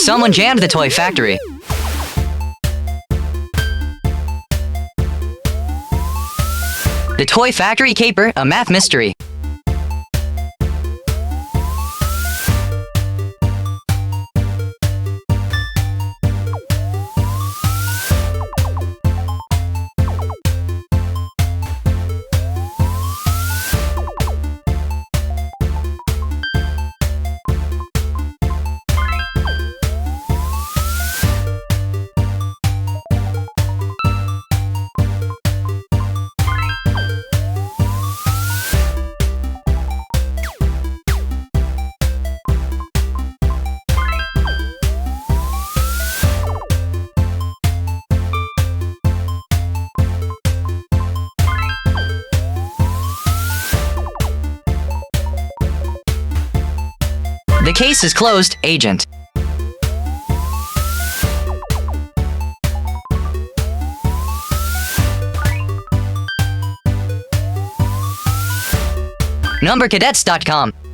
Someone jammed the toy factory. The Toy Factory Caper, a math mystery. The case is closed, Agent. Numbercadets.com